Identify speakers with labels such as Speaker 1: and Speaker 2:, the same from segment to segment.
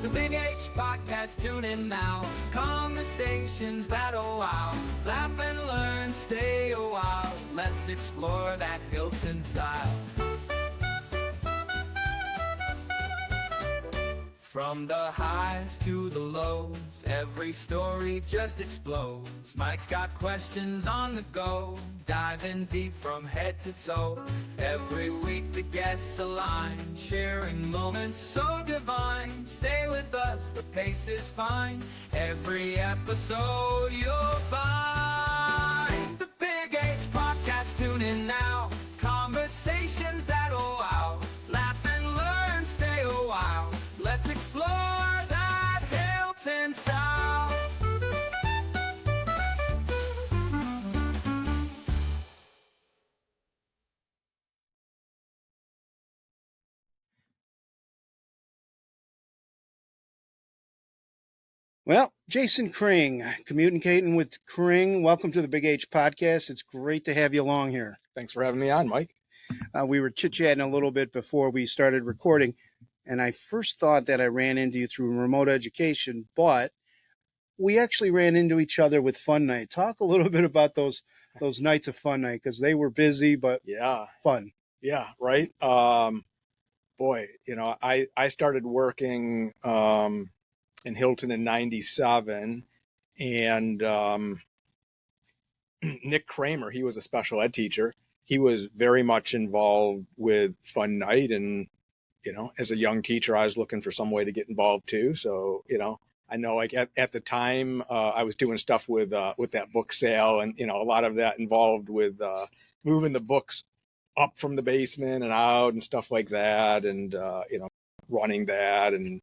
Speaker 1: The Big H Podcast, tune in now. Conversations that'll wow. Laugh and learn, stay a while. Let's explore that Hilton style. From the highs to the lows, every story just explodes. Mike's got questions on the go, diving deep from head to toe. Every week the guests align, sharing moments so divine. Stay with us, the pace is fine. Every episode you'll find. The Big H Podcast, tune in now. Conversations that'll wow. Laugh and learn, stay a while. Let's explore that Hilton style.
Speaker 2: Well, Jason Cring, Communicatin with Cring. Welcome to the Big H Podcast. It's great to have you along here.
Speaker 3: Thanks for having me on, Mike.
Speaker 2: We were chit-chatting a little bit before we started recording, and I first thought that I ran into you through remote education, but we actually ran into each other with Fun Night. Talk a little bit about those nights of Fun Night, because they were busy but fun.
Speaker 3: Yeah, right. Boy, I started working in Hilton in '97, and Nick Kramer, he was a special ed teacher. He was very much involved with Fun Night, and as a young teacher, I was looking for some way to get involved too. So, I know like at the time I was doing stuff with that book sale, and, a lot of that involved with moving the books up from the basement and out and stuff like that. And, running that. And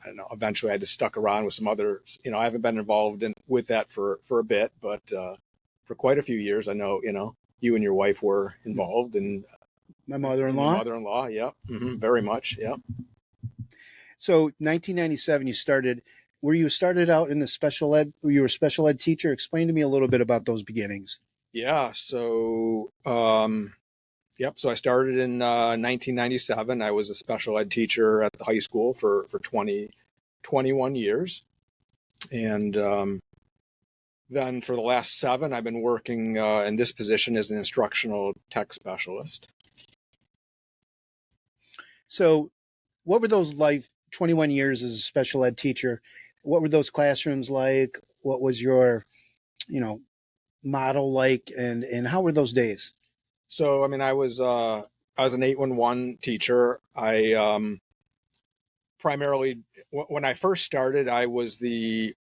Speaker 3: I don't know, eventually I just stuck around with some other, I haven't been involved with that for a bit, but for quite a few years, I know, you and your wife were involved, and
Speaker 2: my mother-in-law.
Speaker 3: Yeah. Very much. Yeah.
Speaker 2: So 1997, you started. You started out in the special ed? You were a special ed teacher. Explain to me a little bit about those beginnings.
Speaker 3: Yeah. So, So I started in 1997. I was a special ed teacher at the high school for 21 years, and then for the last 7, I've been working in this position as an instructional tech specialist.
Speaker 2: So what were those like 21 years as a special ed teacher? What were those classrooms like? What was your, model like, and how were those days?
Speaker 3: So, I was an 811 teacher. I primarily, when I first started, I was the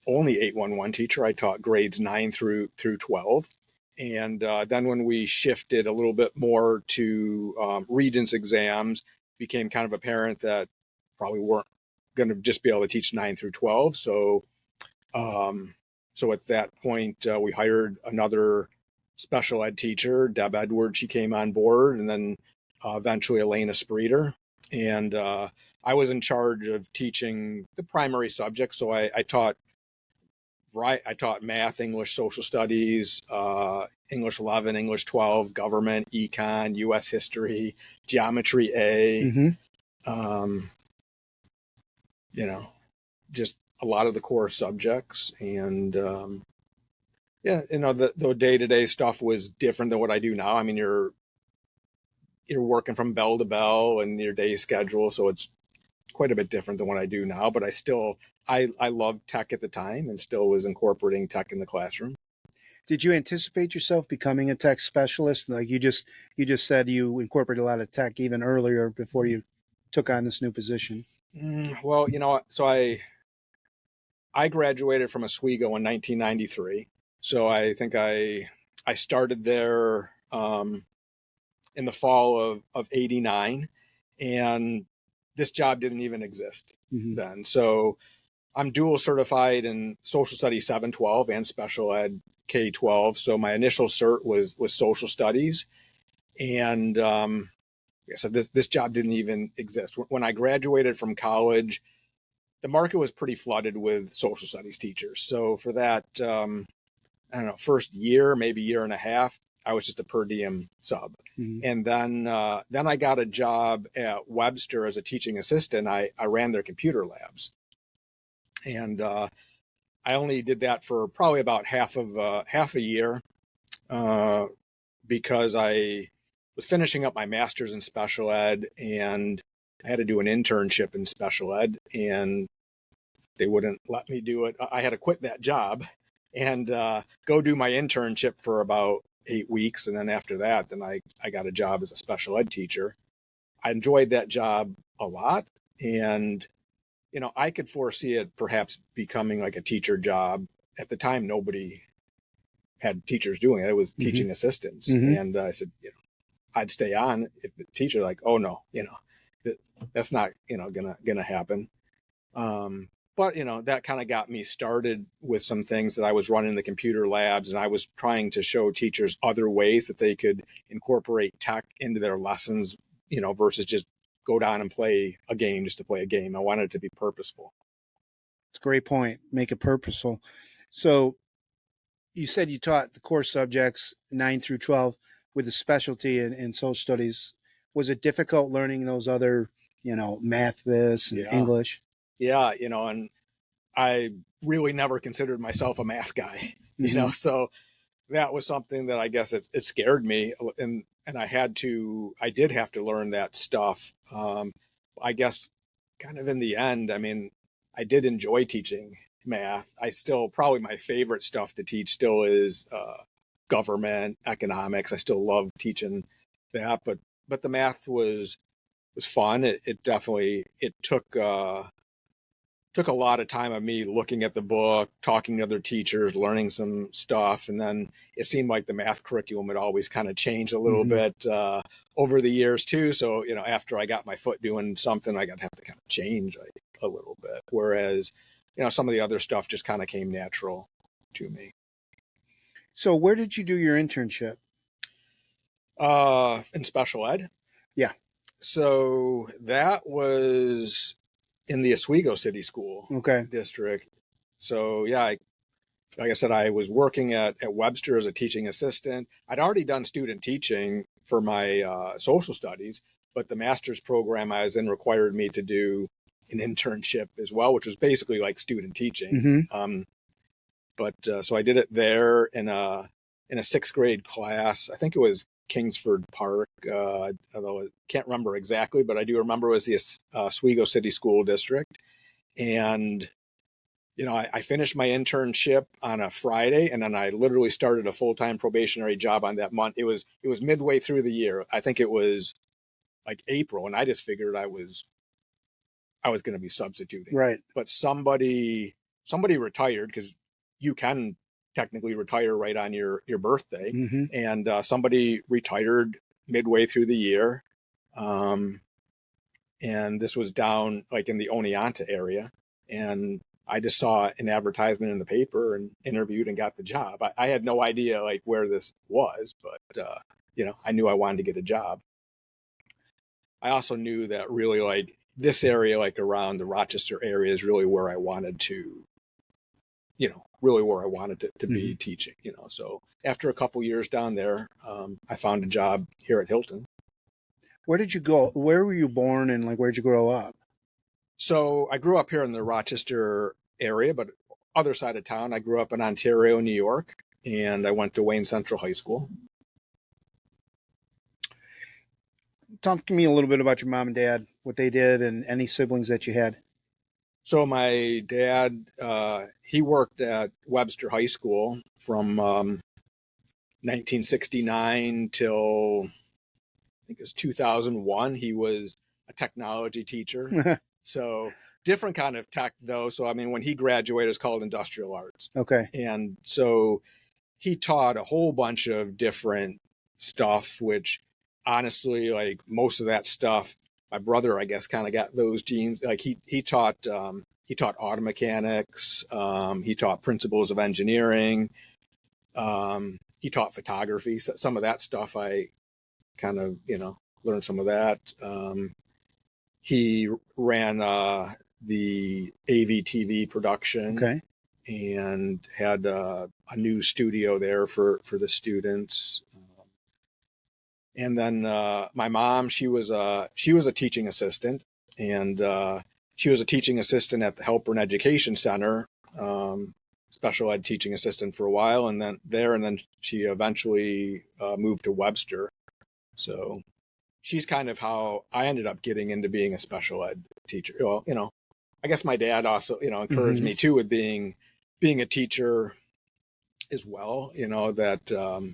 Speaker 3: only 811 teacher. I taught grades 9 through 12. And then when we shifted a little bit more to Regents exams, became kind of apparent that probably weren't going to just be able to teach 9 through 12. So at that point, we hired another special ed teacher, Deb Edwards. She came on board, and then eventually Elena Spreeder. And I was in charge of teaching the primary subjects. So I taught math, English, social studies, English 11, English 12, government, econ, U.S. history, geometry A, just a lot of the core subjects. And the day-to-day stuff was different than what I do now. You're working from bell to bell and your day schedule, so it's quite a bit different than what I do now. But I loved tech at the time and still was incorporating tech in the classroom.
Speaker 2: Did you anticipate yourself becoming a tech specialist? Like you just said, you incorporated a lot of tech even earlier before you took on this new position.
Speaker 3: Well, so I graduated from Oswego in 1993. So I think I started there in the fall of '89, and this job didn't even exist then. So I'm dual certified in social studies 712 and special ed K-12. So my initial cert was social studies, and so this job didn't even exist when I graduated from college. The market was pretty flooded with social studies teachers. So for that, first year, maybe year and a half, I was just a per diem sub.
Speaker 2: Mhm.
Speaker 3: And then I got a job at Webster as a teaching assistant. I ran their computer labs, and I only did that for probably about half a year, uh, because I was finishing up my master's in special ed, and I had to do an internship in special ed, and they wouldn't let me do it. I had to quit that job and go do my internship for about 8 weeks, and then after that, then I got a job as a special ed teacher. I enjoyed that job a lot, and I could foresee it perhaps becoming like a teacher job. At the time, nobody had teachers doing it. It was
Speaker 2: Mhm.
Speaker 3: teaching assistants.
Speaker 2: Mhm.
Speaker 3: And I said, I'd stay on if the teacher like, oh no, that's not, gonna happen. But that kind of got me started with some things that I was running the computer labs, and I was trying to show teachers other ways that they could incorporate tech into their lessons, versus just go down and play a game just to play a game. I wanted it to be purposeful.
Speaker 2: It's a great point. Make it purposeful. So you said you taught the core subjects 9 through 12 with a specialty in social studies. Was it difficult learning those other, math, this, and
Speaker 3: Yeah.
Speaker 2: English?
Speaker 3: Yeah, and I really never considered myself a math guy,
Speaker 2: Mhm.
Speaker 3: so that was something that I guess it scared me, and I did have to learn that stuff. I guess kind of in the end, I mean, I did enjoy teaching math. I still, probably my favorite stuff to teach still is government, economics. I still love teaching that, but the math was fun. It definitely, it took a lot of time of me looking at the book, talking to other teachers, learning some stuff. And then it seemed like the math curriculum had always kind of changed a little
Speaker 2: Mhm.
Speaker 3: bit over the years too. So, after I got my foot doing something, I got to have to kind of change a little bit. Whereas, some of the other stuff just kind of came natural to me.
Speaker 2: So where did you do your internship?
Speaker 3: In special ed.
Speaker 2: Yeah.
Speaker 3: So that was in the Oswego City School
Speaker 2: Okay.
Speaker 3: District. So yeah, like I said, I was working at Webster as a teaching assistant. I'd already done student teaching for my social studies, but the master's program I was in required me to do an internship as well, which was basically like student teaching.
Speaker 2: Mhm.
Speaker 3: But so I did it there in a sixth grade class. I think it was Kingsford Park, although I can't remember exactly, but I do remember it was the Oswego City School District. And I finished my internship on a Friday, and then I literally started a full-time probationary job on that month. It was midway through the year. I think it was like April, and I just figured I was going to be substituting.
Speaker 2: Right.
Speaker 3: But somebody retired, because you can technically retire right on your birthday,
Speaker 2: Mhm.
Speaker 3: and somebody retired midway through the year, and this was down like in the Oneonta area, and I just saw an advertisement in the paper and interviewed and got the job. I had no idea like where this was, but I knew I wanted to get a job. I also knew that really like this area, like around the Rochester area, is really where I wanted to, really where I wanted to be teaching. So after a couple years down there, I found a job here at Hilton.
Speaker 2: Where did you go? Where were you born and where'd you grow up?
Speaker 3: So I grew up here in the Rochester area, but other side of town. I grew up in Ontario, New York, and I went to Wayne Central High School.
Speaker 2: Talk to me a little bit about your mom and dad, what they did, and any siblings that you had.
Speaker 3: So my dad, he worked at Webster High School from 1969 till I think it was 2001. He was a technology teacher. So different kind of tech though. So I mean, when he graduated, it was called industrial arts.
Speaker 2: Okay.
Speaker 3: And so he taught a whole bunch of different stuff, which honestly, like most of that stuff, my brother, I guess, kind of got those genes. Like he taught auto mechanics. He taught principles of engineering. He taught photography. So some of that stuff I kind of, learned some of that. He ran the AV/TV production.
Speaker 2: Okay.
Speaker 3: And had a new studio there for the students. And then my mom, she was a teaching assistant, and she was a teaching assistant at the Helper and Education Center, special ed teaching assistant for a while, and then she eventually moved to Webster. So she's kind of how I ended up getting into being a special ed teacher. Well, I guess my dad also, encouraged me too with being a teacher as well. That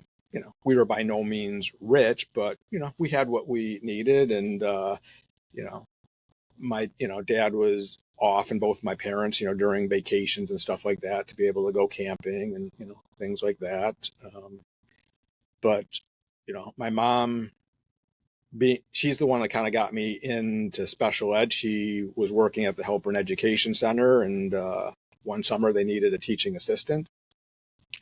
Speaker 3: we were by no means rich, but we had what we needed, and my dad was off, and both my parents during vacations and stuff like that to be able to go camping and things like that. But my mom, she's the one that kind of got me into special ed. She was working at the Helper and Education Center, and one summer they needed a teaching assistant.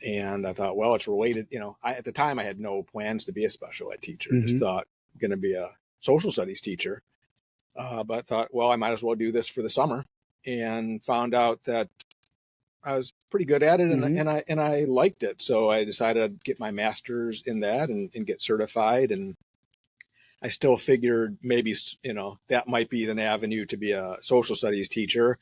Speaker 3: And I thought, well, it's related. At the time I had no plans to be a special ed teacher. Just thought I'm going to be a social studies teacher. But I thought, well, I might as well do this for the summer, and found out that I was pretty good at it, and I liked it. So I decided to get my master's in that and get certified. And I still figured maybe that might be an avenue to be a social studies teacher.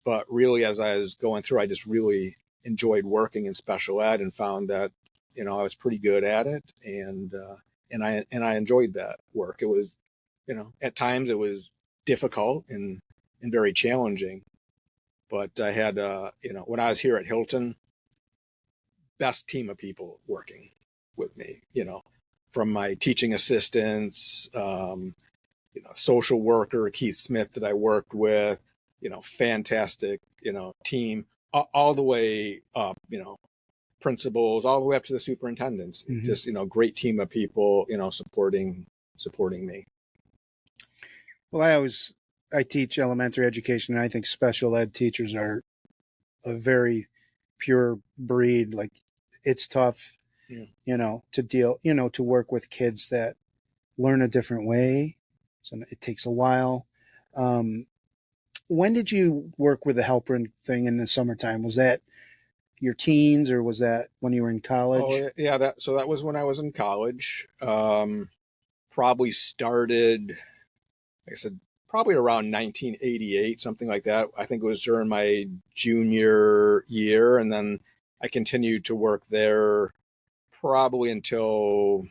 Speaker 3: But really, as I was going through, I just really enjoyed working in special ed, and found that I was pretty good at it, and I enjoyed that work. It was at times it was difficult and very challenging, but I had when I was here at Hilton, best team of people working with me, from my teaching assistants, social worker Keith Smith that I worked with, fantastic team, all the way up, principals, all the way up to the superintendents. Just great team of people supporting me.
Speaker 2: Well, I teach elementary education, and I think special ed teachers are a very pure breed. Like, it's tough, to deal, to work with kids that learn a different way. So it takes a while. When did you work with the helper thing in the summertime? Was that your teens, or was that when you were in college?
Speaker 3: Oh, yeah. That was when I was in college. Probably started, like I said, probably around 1988, something like that. I think it was during my junior year. And then I continued to work there probably until,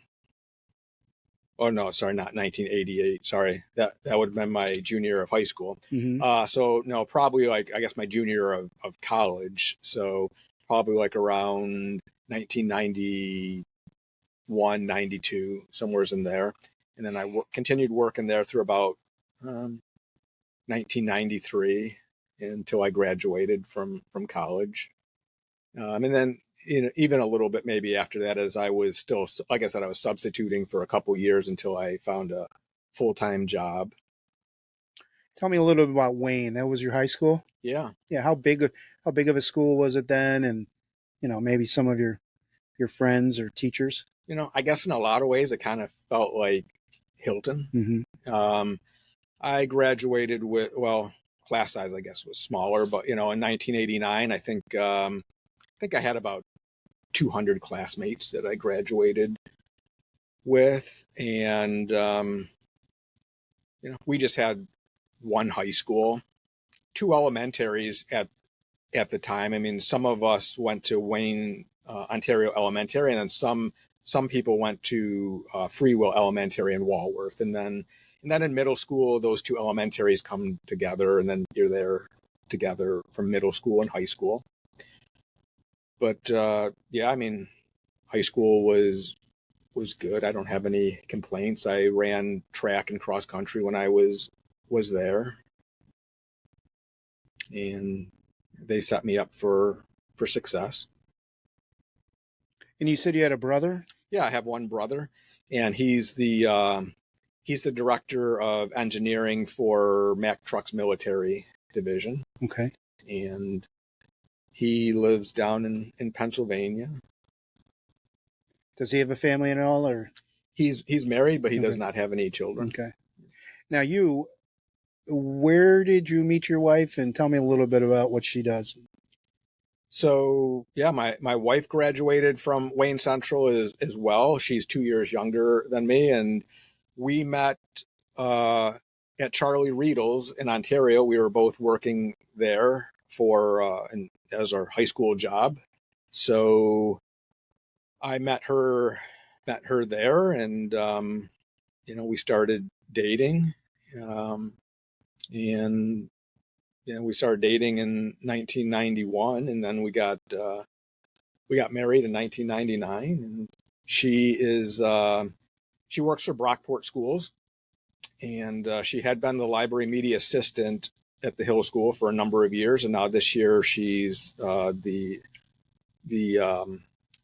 Speaker 3: oh no, sorry, not 1988. Sorry. That would have been my junior year of high school. So no, probably like, I guess my junior year of college. So probably like around 1991, 92, somewhere's in there. And then I continued working there through about 1993 until I graduated from college. And then even a little bit maybe after that, as I was still, like I said, I was substituting for a couple years until I found a full-time job.
Speaker 2: Tell me a little bit about Wayne. That was your high school?
Speaker 3: Yeah.
Speaker 2: Yeah. How big of a school was it then? And, maybe some of your friends or teachers?
Speaker 3: I guess in a lot of ways, it kind of felt like Hilton. I graduated with, well, class size, I guess, was smaller, but, in 1989, I think I had about 200 classmates that I graduated with. And, we just had one high school, two elementaries at the time. I mean, some of us went to Wayne, Ontario Elementary, and then some people went to Freewill Elementary in Walworth. And then in middle school, those two elementaries come together, and then you're there together from middle school and high school. But yeah, I mean, high school was good. I don't have any complaints. I ran track and cross country when I was there, and they set me up for success.
Speaker 2: And you said you had a brother?
Speaker 3: Yeah, I have one brother, and he's the director of engineering for Mack Trucks Military Division.
Speaker 2: Okay.
Speaker 3: And he lives down in Pennsylvania.
Speaker 2: Does he have a family and all, or?
Speaker 3: He's married, but he does not have any children.
Speaker 2: Okay. Now where did you meet your wife, and tell me a little bit about what she does?
Speaker 3: So yeah, my wife graduated from Wayne Central as well. She's 2 years younger than me, and we met uh, at Charlie Riedl's in Ontario. We were both working there for as our high school job. So I met her there, and we started dating, um, and we started dating in 1991, and then we got married in 1999. And she is she works for Brockport Schools, and she had been the library media assistant at the Hill School for a number of years, and now this year she's the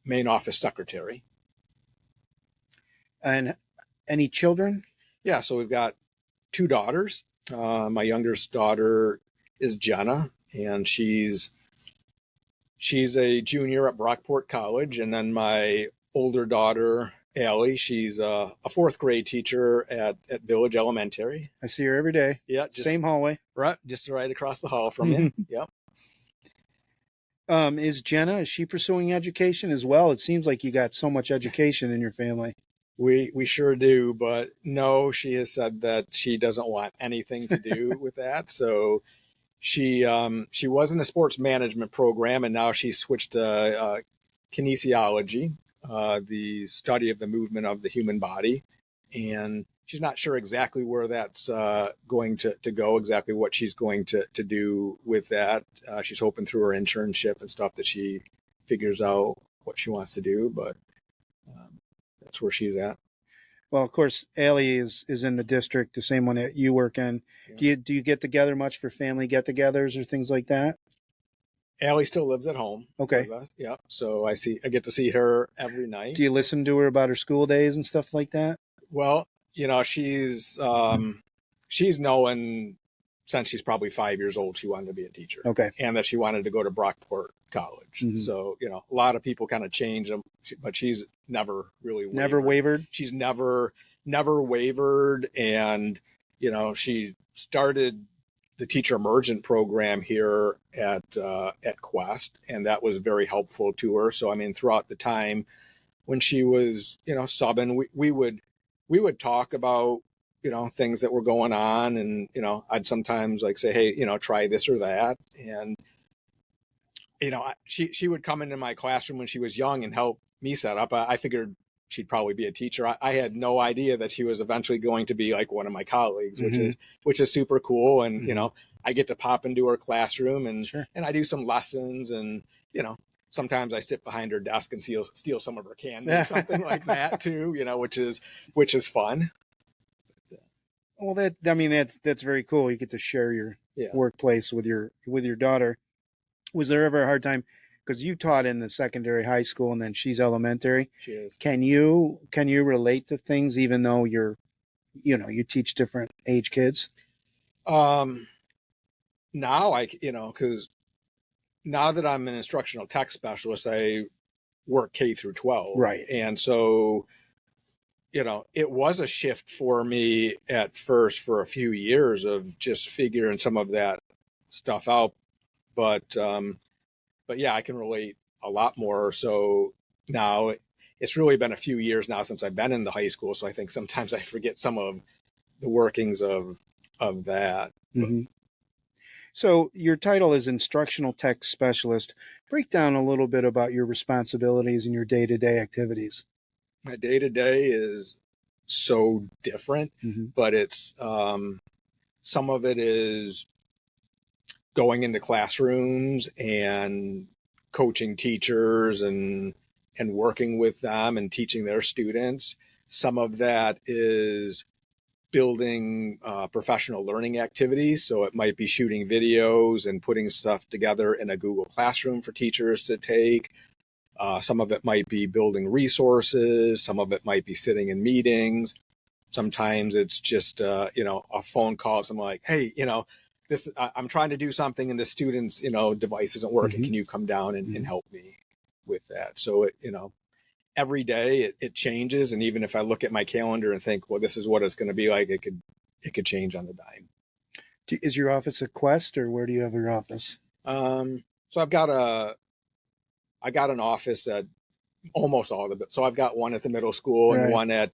Speaker 3: main office secretary.
Speaker 2: And any children?
Speaker 3: Yeah, so we've got two daughters. My youngest daughter is Jenna, and she's a junior at Brockport College, and then my older daughter Allie, she's a fourth grade teacher at Village Elementary.
Speaker 2: I see her every day.
Speaker 3: Yeah,
Speaker 2: Same hallway.
Speaker 3: Right, just right across the hall from you. Yep.
Speaker 2: Is Jenna, is she pursuing education as well? It seems like you got so much education in your family.
Speaker 3: We sure do, but no, she has said that she doesn't want anything to do with that. So she was in a sports management program, and now she switched to kinesiology, the study of the movement of the human body, and she's not sure exactly where that's going to go, exactly what she's going to do with that. She's hoping through her internship and stuff that she figures out what she wants to do, but that's where she's at.
Speaker 2: Well, of course, Allie is in the district, the same one that you work in. Yeah. Do you get together much for family get-togethers or things like that?
Speaker 3: Allie still lives at home.
Speaker 2: Okay.
Speaker 3: Yeah. So I get to see her every night.
Speaker 2: Do you listen to her about her school days and stuff like that?
Speaker 3: Well, she's known since she's probably 5 years old she wanted to be a teacher.
Speaker 2: Okay.
Speaker 3: And that she wanted to go to Brockport College. Mm-hmm. So, a lot of people kind of change them, but she's never really wavered.
Speaker 2: Never wavered?
Speaker 3: She's never wavered. And, she started the teacher emergent program here at Quest, and that was very helpful to her. So, throughout the time when she was, subbing, we would talk about, things that were going on, and, I'd sometimes say, hey, try this or that. And, she would come into my classroom when she was young and help me set up. I figured she'd probably be a teacher. I had no idea that she was eventually going to be like one of my colleagues,
Speaker 2: mm-hmm.
Speaker 3: which is super cool. And,
Speaker 2: mm-hmm.
Speaker 3: I get to pop into her classroom, and,
Speaker 2: sure.
Speaker 3: and I do some lessons, and, sometimes I sit behind her desk and steal some of her candy or something like that too, which is fun.
Speaker 2: Well, that's very cool. You get to share your workplace with your daughter. Was there ever a hard time, because you taught in the secondary high school and then she's elementary?
Speaker 3: She is.
Speaker 2: Can you relate to things even though you teach different age kids?
Speaker 3: Now because now that I'm an instructional tech specialist, I work K through 12.
Speaker 2: Right.
Speaker 3: And so, it was a shift for me at first for a few years of just figuring some of that stuff out. But yeah, I can relate a lot more. So now it's really been a few years now since I've been in the high school. So I think sometimes I forget some of the workings of that.
Speaker 2: Mm-hmm. So your title is Instructional Tech Specialist. Break down a little bit about your responsibilities and your day-to-day activities.
Speaker 3: My day-to-day is so different,
Speaker 2: mm-hmm.
Speaker 3: but it's some of it is going into classrooms and coaching teachers and working with them and teaching their students. Some of that is building professional learning activities. So it might be shooting videos and putting stuff together in a Google Classroom for teachers to take. Some of it might be building resources. Some of it might be sitting in meetings. Sometimes it's just, a phone call. So I'm like, hey, I'm trying to do something and the student's, device isn't working.
Speaker 2: mm-hmm.
Speaker 3: Can you come down
Speaker 2: mm-hmm.
Speaker 3: and help me with that? So, every day it changes. And even if I look at my calendar and think, well, this is what it's going to be like, it could change on the dime.
Speaker 2: Is your office at Quest, or where do you have your office?
Speaker 3: So I've got I got an office at almost all of it. So I've got one at the middle school and
Speaker 2: Right.
Speaker 3: one at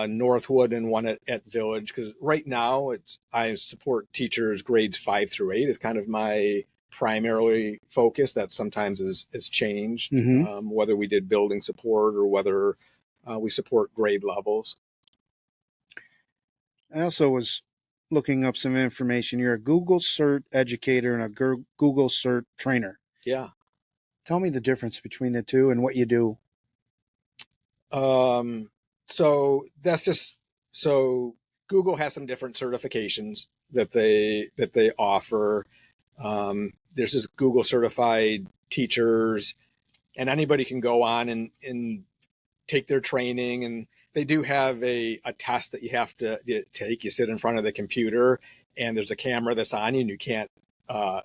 Speaker 3: Northwood and one at Village. Because right now I support teachers grades 5 through 8 is kind of my primarily focus. That sometimes is changed, whether we did building support or whether we support grade levels.
Speaker 2: I also was looking up some information. You're a Google Cert educator and a Google Cert trainer.
Speaker 3: Yeah.
Speaker 2: Tell me the difference between the two and what you do.
Speaker 3: So that's just, so Google has some different certifications that they offer. There's this Google certified teachers, and anybody can go on and take their training, and they do have a test that you have to take. You sit in front of the computer and there's a camera that's on you, and you can't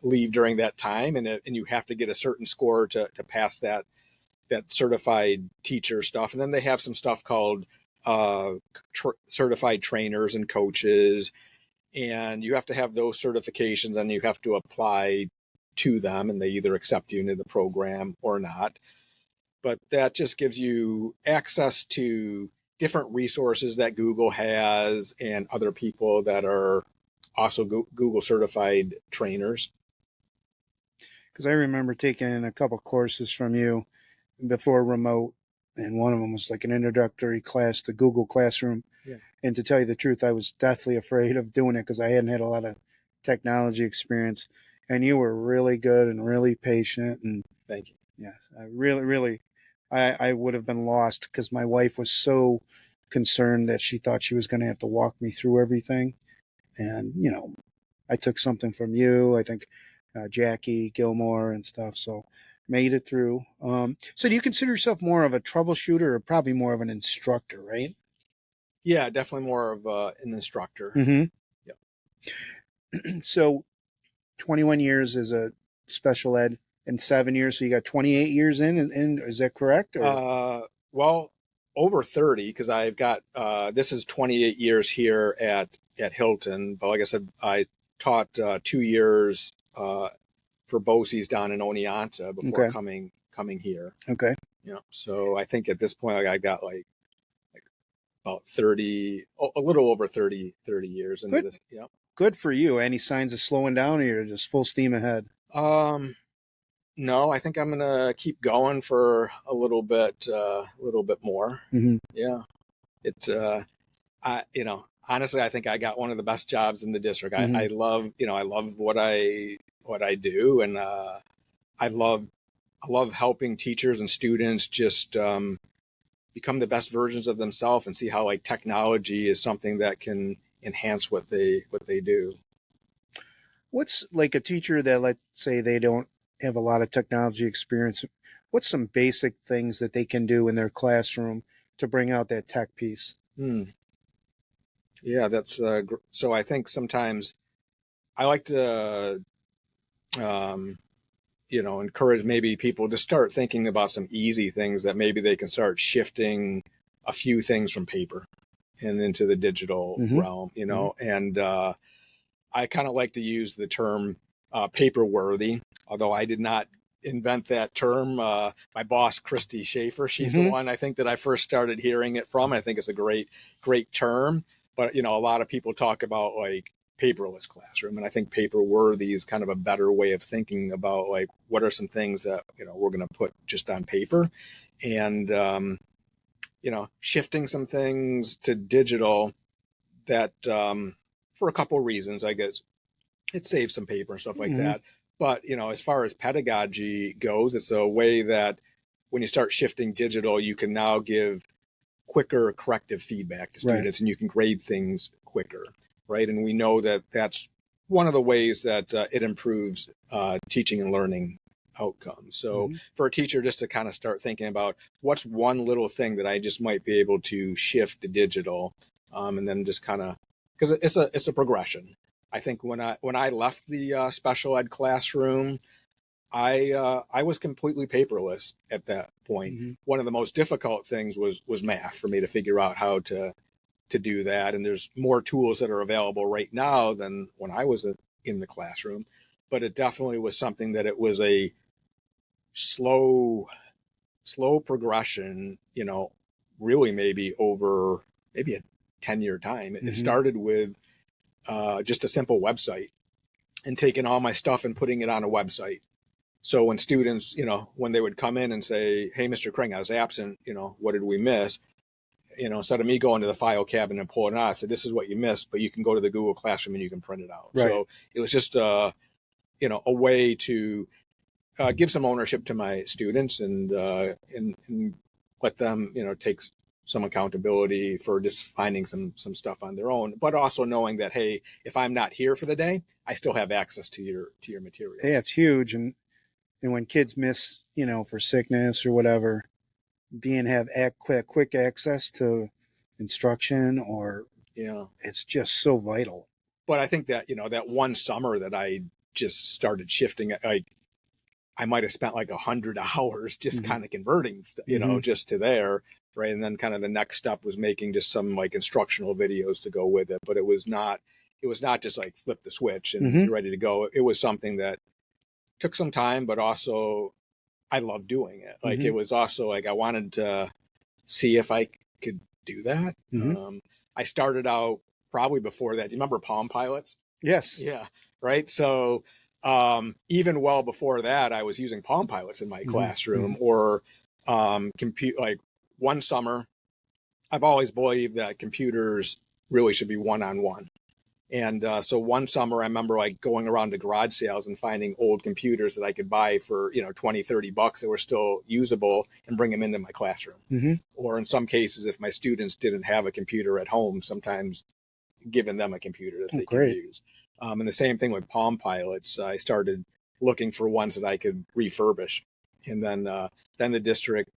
Speaker 3: leave during that time, and you have to get a certain score to pass that certified teacher stuff. And then they have some stuff called certified trainers and coaches, and you have to have those certifications and you have to apply to them, and they either accept you into the program or not. But that just gives you access to different resources that Google has and other people that are also Google certified trainers.
Speaker 2: Because I remember taking a couple courses from you before remote, and one of them was like an introductory class to Google Classroom.
Speaker 3: Yeah.
Speaker 2: And to tell you the truth, I was deathly afraid of doing it because I hadn't had a lot of technology experience. And you were really good and really patient. And
Speaker 3: Thank you.
Speaker 2: yes, I really, I would have been lost because my wife was so concerned that she thought she was going to have to walk me through everything. And, you know, I took something from you, I think Jackie Gilmore and stuff. So made it through. So do you consider yourself more of a troubleshooter or probably more of an instructor, right?
Speaker 3: Yeah, definitely more of an instructor.
Speaker 2: Mm-hmm.
Speaker 3: Yep.
Speaker 2: So 21 years as a special ed and 7 years. So you got 28 years in, is that correct? Or?
Speaker 3: Well, over 30, because I've got, this is 28 years here at Hilton. But like I said, I taught 2 years for BOCES down in Oneonta before coming here.
Speaker 2: Okay.
Speaker 3: You know, so I think at this point, I got like about 30, a little over 30 years into this. Yeah.
Speaker 2: Good for you. Any signs of slowing down, or you're just full steam ahead?
Speaker 3: No, I think I'm gonna keep going for a little bit more.
Speaker 2: Mm-hmm.
Speaker 3: Yeah, it's honestly, I think I got one of the best jobs in the district.
Speaker 2: Mm-hmm.
Speaker 3: I love what I do, and I love helping teachers and students just become the best versions of themselves and see how like technology is something that can enhance what they do.
Speaker 2: What's like a teacher that, let's say, they don't have a lot of technology experience, what's some basic things that they can do in their classroom to bring out that tech piece?
Speaker 3: Yeah, that's so I think sometimes I like to encourage maybe people to start thinking about some easy things that maybe they can start shifting a few things from paper and into the digital realm, and I kind of like to use the term paper worthy, although I did not invent that term. My boss, Christy Schaefer, she's the one I think that I first started hearing it from. I think it's a great term, but a lot of people talk about like paperless classroom, and I think paper worthy is kind of a better way of thinking about like what are some things that we're going to put just on paper, and shifting some things to digital that for a couple of reasons. I guess it saves some paper and stuff like that. But, as far as pedagogy goes, it's a way that when you start shifting digital, you can now give quicker corrective feedback to students, and you can grade things quicker, right? And we know that that's one of the ways that it improves teaching and learning outcomes. So for a teacher just to kind of start thinking about what's one little thing that I just might be able to shift to digital, and then just kind of, because it's a progression. I think when I left the special ed classroom, I was completely paperless at that point. One of the most difficult things was math for me to figure out how to do that. And there's more tools that are available right now than when I was in the classroom. But it definitely was something that it was a slow progression, really maybe over maybe a 10-year time. It started with just a simple website and taking all my stuff and putting it on a website. So when students, when they would come in and say, "Hey, Mr. Cring, I was absent, what did we miss?" Instead of me going to the file cabinet and pulling it out, I said, "This is what you missed, but you can go to the Google Classroom and you can print it out."
Speaker 2: Right.
Speaker 3: So it was just a way to give some ownership to my students and let them, take some accountability for just finding some stuff on their own, but also knowing that, hey, if I'm not here for the day, I still have access to your material.
Speaker 2: Yeah, it's huge. And when kids miss, for sickness or whatever, have quick access to instruction, or it's just so vital.
Speaker 3: But I think that, that one summer that I just started shifting, I might have spent like 100 hours just kind of converting, just to there. Right. And then kind of the next step was making just some like instructional videos to go with it. But it was not just like flip the switch and you're ready to go. It was something that took some time, but also I loved doing it. Like it was also like I wanted to see if I could do that. I started out probably before that. Do you remember Palm Pilots?
Speaker 2: Yes.
Speaker 3: Yeah. Right. So even well before that, I was using Palm Pilots in my classroom or like one summer. I've always believed that computers really should be one-on-one. And so one summer I remember like going around to garage sales and finding old computers that I could buy for, $20-$30 that were still usable and bring them into my classroom. Or in some cases, if my students didn't have a computer at home, sometimes giving them a computer that they can use. And the same thing with Palm Pilots. I started looking for ones that I could refurbish. And then the district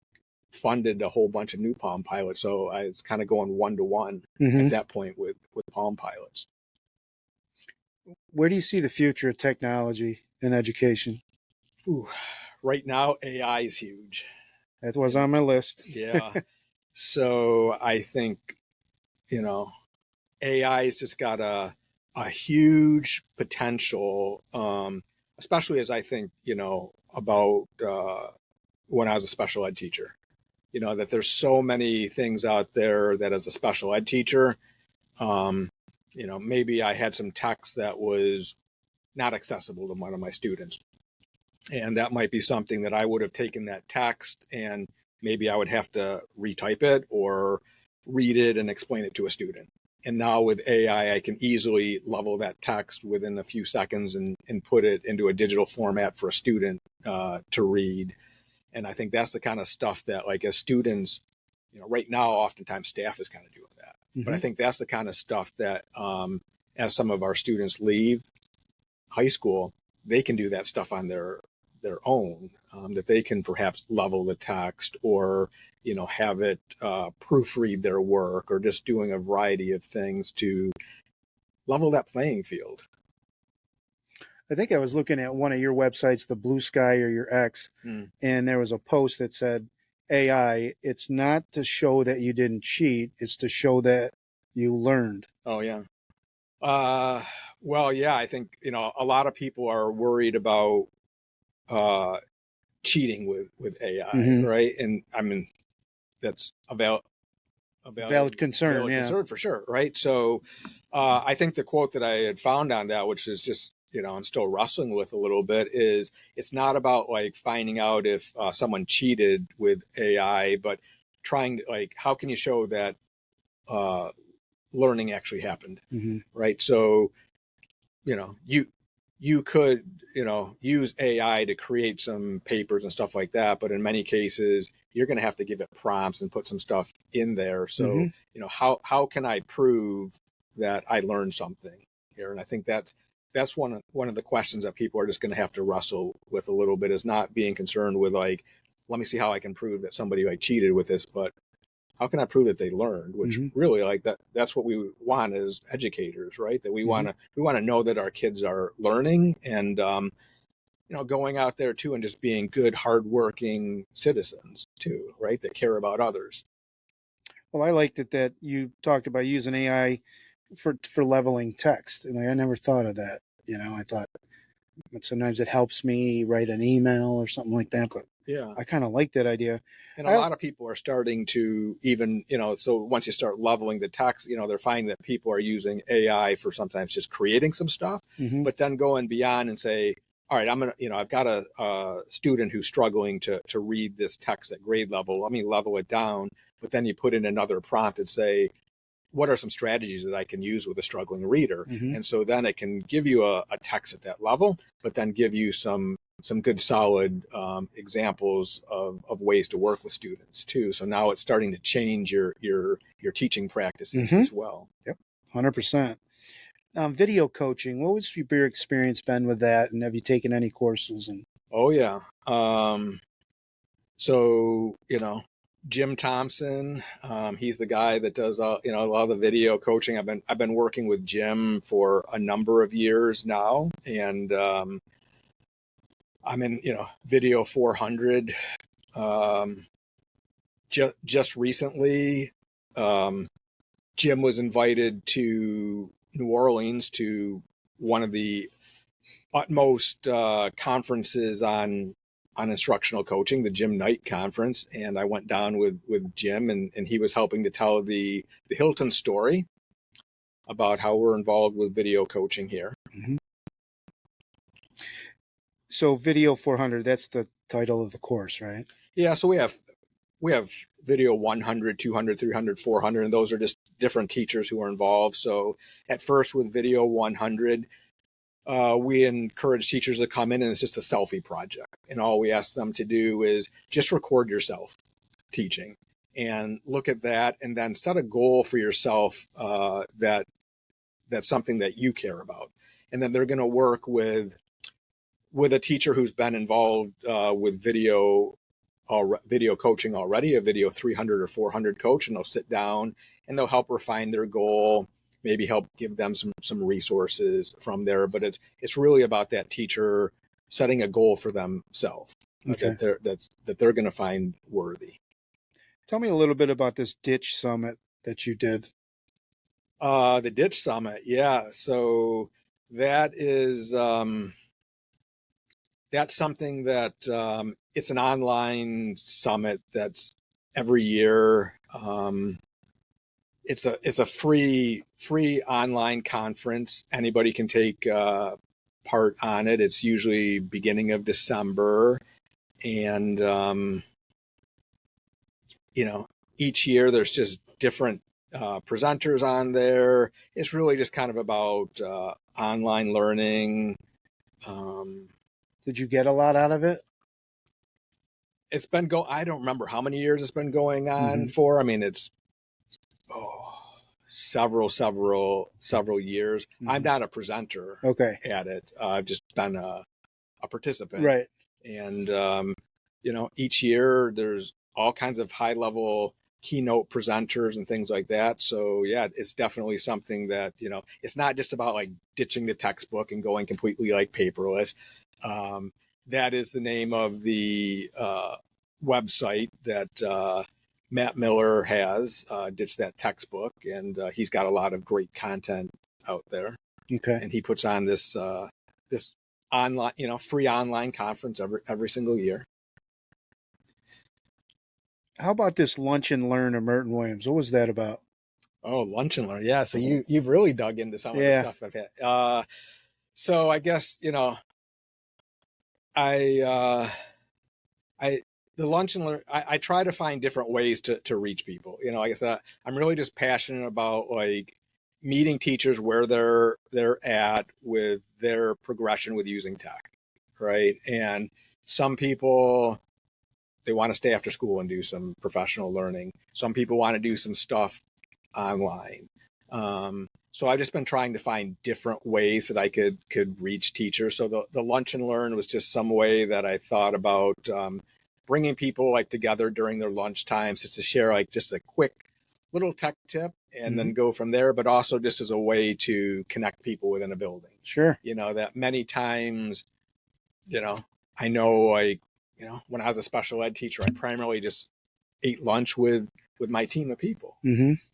Speaker 3: funded a whole bunch of new Palm Pilots. So I was kind of going one-to-one at that point with Palm Pilots.
Speaker 2: Where do you see the future of technology in education?
Speaker 3: Right now, AI is huge.
Speaker 2: That was on my list.
Speaker 3: Yeah. So I think, AI has just got a huge potential, especially as I think, about when I was a special ed teacher, that there's so many things out there that as a special ed teacher, maybe I had some text that was not accessible to one of my students. And that might be something that I would have taken that text and maybe I would have to retype it or read it and explain it to a student. And now with AI, I can easily level that text within a few seconds and put it into a digital format for a student to read. And I think that's the kind of stuff that, like, as students, right now, oftentimes staff is kind of doing that. But I think that's the kind of stuff that as some of our students leave high school, they can do that stuff on their own, that they can perhaps level the text or, have it proofread their work or just doing a variety of things to level that playing field.
Speaker 2: I think I was looking at one of your websites, the Blue Sky or your X, and there was a post that said, AI, it's not to show that you didn't cheat, it's to show that you learned.
Speaker 3: Oh, yeah. Well, yeah, I think, a lot of people are worried about cheating with AI, right? And I mean, that's a valid
Speaker 2: concern,
Speaker 3: concern for sure, right? So I think the quote that I had found on that, which is just, I'm still wrestling with a little bit, is it's not about like finding out if someone cheated with AI, but trying to, like, how can you show that learning actually happened, right? So, you could, use AI to create some papers and stuff like that. But in many cases, you're going to have to give it prompts and put some stuff in there. So, how can I prove that I learned something here? And I think that's one of the questions that people are just going to have to wrestle with a little bit, is not being concerned with like, let me see how I can prove that somebody like cheated with this, but how can I prove that they learned? Which really, like, that's what we want as educators, right? That we want to know that our kids are learning and, going out there too and just being good, hardworking citizens too, right? That care about others.
Speaker 2: Well, I liked it that you talked about using AI for leveling text, and I never thought of that. I thought But sometimes it helps me write an email or something like that. But
Speaker 3: Yeah.
Speaker 2: I kind of like that idea.
Speaker 3: And a lot of people are starting to even, so once you start leveling the text, they're finding that people are using AI for sometimes just creating some stuff,
Speaker 2: Mhm.
Speaker 3: but then going beyond and say, all right, I've got a student who's struggling to read this text at grade level. Let me level it down. But then you put in another prompt and say, what are some strategies that I can use with a struggling reader?
Speaker 2: Mhm.
Speaker 3: And so then it can give you a text at that level, but then give you some good solid examples of ways to work with students too. So now it's starting to change your teaching practices as well.
Speaker 2: Yep, 100%. Video coaching. What was your experience been with that, and have you taken any courses? And
Speaker 3: Oh yeah. So Jim Thompson, he's the guy that does a lot of the video coaching. I've been working with Jim for a number of years now, and I'm in Video 400. Just recently, Jim was invited to New Orleans to one of the utmost conferences on instructional coaching, the Jim Knight conference, and I went down with Jim, and he was helping to tell the Hilton story about how we're involved with video coaching here.
Speaker 2: Mhm. So Video 400, that's the title of the course, right?
Speaker 3: Yeah, so we have Video 100, 200, 300, 400, and those are just different teachers who are involved. So at first with Video 100, we encourage teachers to come in, and it's just a selfie project. And all we ask them to do is just record yourself teaching and look at that, and then set a goal for yourself that's something that you care about. And then they're going to work with a teacher who's been involved with video coaching already, a Video 300 or 400 coach, and they'll sit down and they'll help refine their goal, maybe help give them some resources from there. But it's really about that teacher setting a goal for themselves that they're going to find worthy.
Speaker 2: Tell me a little bit about this Ditch Summit that you did.
Speaker 3: The Ditch Summit, yeah. So that is that's something that it's an online summit that's every year. It's a free online conference. Anybody can take part on it. It's usually beginning of December, and each year there's just different presenters on there. It's really just kind of about online learning.
Speaker 2: Did you get a lot out of it?
Speaker 3: It's been I don't remember how many years it's been going on for. I mean, it's several years. I'm not a presenter at it. I've just been a participant.
Speaker 2: Right.
Speaker 3: And each year there's all kinds of high level keynote presenters and things like that. So yeah, it's definitely something that, it's not just about like ditching the textbook and going completely like paperless. That is the name of the website that Matt Miller has, Ditch That Textbook, and he's got a lot of great content out there.
Speaker 2: Okay.
Speaker 3: And he puts on this this online, free online conference every single year.
Speaker 2: How about this Lunch and Learn of Merton Williams? What was that about?
Speaker 3: Oh, Lunch and Learn. Yeah. So you've really dug into some of the stuff I've had. So I guess, the Lunch and Learn, I try to find different ways to reach people. Like I said, I'm really just passionate about like meeting teachers where they're at with their progression with using tech, right? And some people, they want to stay after school and do some professional learning. Some people want to do some stuff online. So I've just been trying to find different ways that I could reach teachers. So the Lunch and Learn was just some way that I thought about bringing people like together during their lunch times just to share like just a quick little tech tip and then go from there, but also just as a way to connect people within a building.
Speaker 2: Sure.
Speaker 3: That many times, I know like, when I was a special ed teacher, I primarily just ate lunch with my team of people,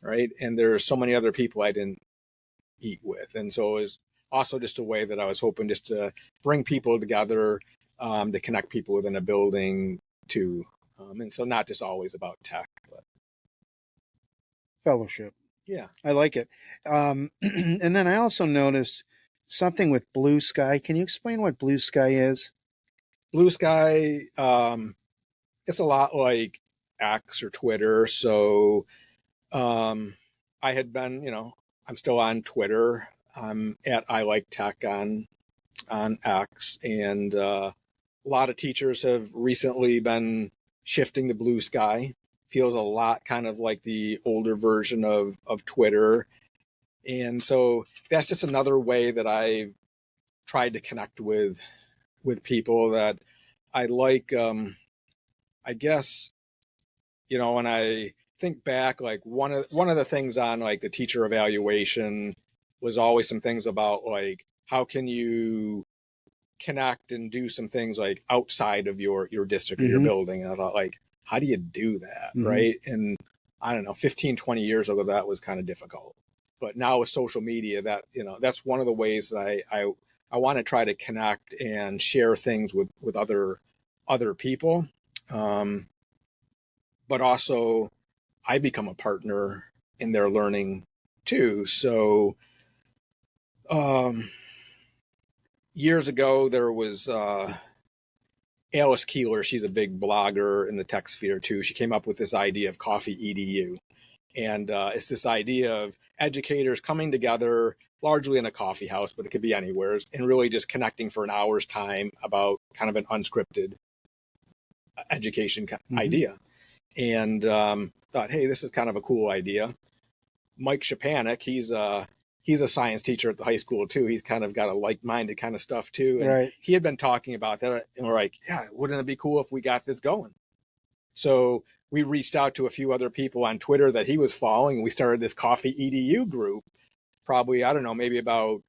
Speaker 3: right? And there's so many other people I didn't eat with. And so it was also just a way that I was hoping just to bring people together, to connect people within a building too. And so not just always about tech, but
Speaker 2: Fellowship.
Speaker 3: yeah.
Speaker 2: I like it. And then I also noticed something with Blue Sky. Can you explain what Blue Sky is?
Speaker 3: Blue Sky, it's a lot like X or Twitter. So I had been, I'm still on Twitter. I'm at I Like Tech on X, and a lot of teachers have recently been shifting to Blue Sky. Feels a lot kind of like the older version of Twitter, and so that's just another way that I've tried to connect with people that I like. I guess when I think back, like one of the things on like the teacher evaluation was always some things about like how can you connect and do some things like outside of your district or your building. And I thought, like, how do you do that? Right. And I don't know, 15-20 years ago, that was kind of difficult. But now with social media, that, that's one of the ways that I want to try to connect and share things with other people. But also I become a partner in their learning too. So, years ago, there was Alice Keeler. She's a big blogger in the tech sphere too. She came up with this idea of Coffee EDU. And it's this idea of educators coming together largely in a coffee house, but it could be anywhere, and really just connecting for an hour's time about kind of an unscripted education idea. And thought, hey, this is kind of a cool idea. Mike Shapanik, he's a science teacher at the high school too. He's kind of got a like-minded kind of stuff too. And he had been talking about that, and we're like, yeah, wouldn't it be cool if we got this going? So we reached out to a few other people on Twitter that he was following, and we started this Coffee EDU group. Probably, I don't know, maybe about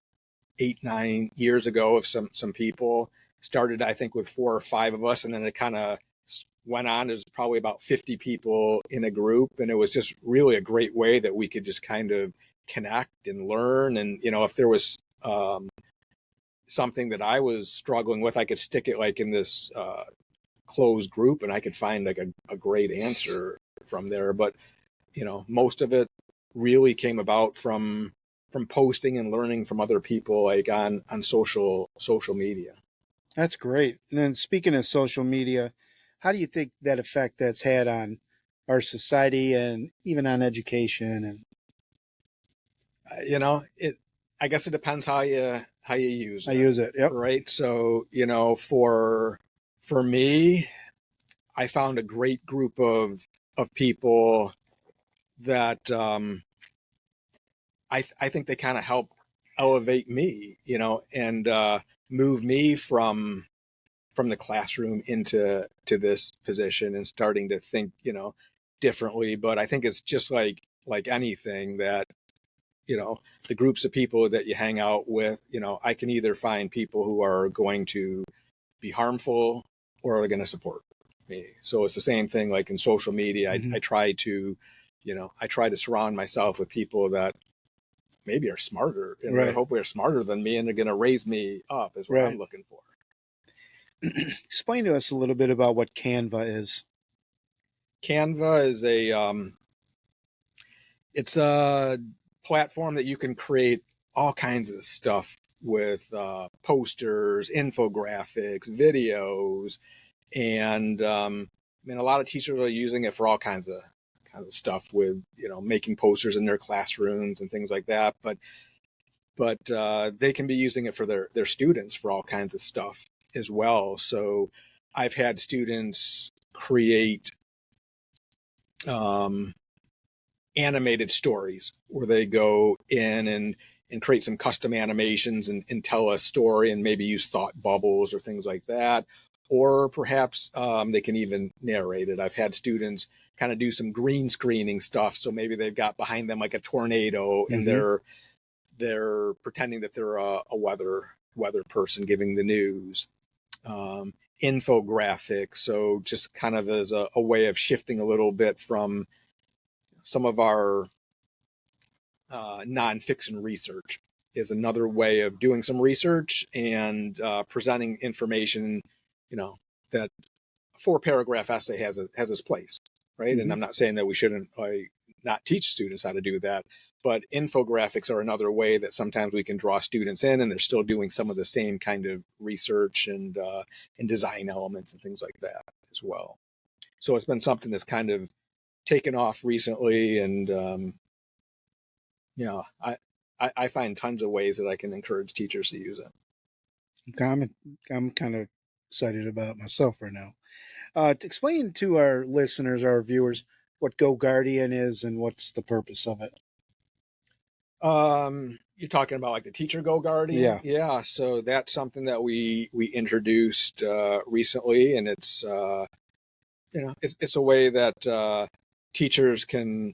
Speaker 3: 8-9 years ago. Of some people started, I think, with 4 or 5 of us, and then it kind of went on. There's probably about 50 people in a group, and it was just really a great way that we could just kind of connect and learn. And if there was something that I was struggling with, I could stick it like in this closed group, and I could find like a great answer from there. But most of it really came about from posting and learning from other people, like on social media.
Speaker 2: That's great. And then speaking of social media, how do you think that effect that's had on our society and even on education? And
Speaker 3: I guess it depends how you use it.
Speaker 2: I use it. Yep.
Speaker 3: Right. So for me, I found a great group of people that I think they kind of help elevate me, and move me from the classroom into this position and starting to think, differently. But I think it's just like anything that, the groups of people that you hang out with, I can either find people who are going to be harmful or are going to support me. So it's the same thing like in social media. I try to, surround myself with people that maybe are smarter, and I hope they're smarter than me, and they're going to raise me up is what I'm looking for.
Speaker 2: Explain to us a little bit about what Canva is.
Speaker 3: Canva is it's a platform that you can create all kinds of stuff with, posters, infographics, videos, and a lot of teachers are using it for all kinds of stuff with, making posters in their classrooms and things like that. But they can be using it for their students for all kinds of stuff as well. So I've had students create animated stories where they go in and create some custom animations and tell a story and maybe use thought bubbles or things like that. Or perhaps they can even narrate it. I've had students kind of do some green screening stuff. So maybe they've got behind them like a tornado, and they're pretending that they're a weather person giving the news. Infographics. So just kind of as a way of shifting a little bit from some of our nonfiction research is another way of doing some research and presenting information, that a 4-paragraph essay has its place, right?
Speaker 2: Mm-hmm.
Speaker 3: And I'm not saying that we shouldn't not teach students how to do that, but infographics are another way that sometimes we can draw students in, and they're still doing some of the same kind of research and design elements and things like that as well. So it's been something that's kind of taken off recently, and I find tons of ways that I can encourage teachers to use it.
Speaker 2: I'm kind of excited about it myself right now. To explain to our listeners, our viewers, what Go Guardian is and what's the purpose of it.
Speaker 3: You're talking about like the Teacher Go Guardian? Yeah. So that's something that we introduced recently, and it's it's a way that teachers can.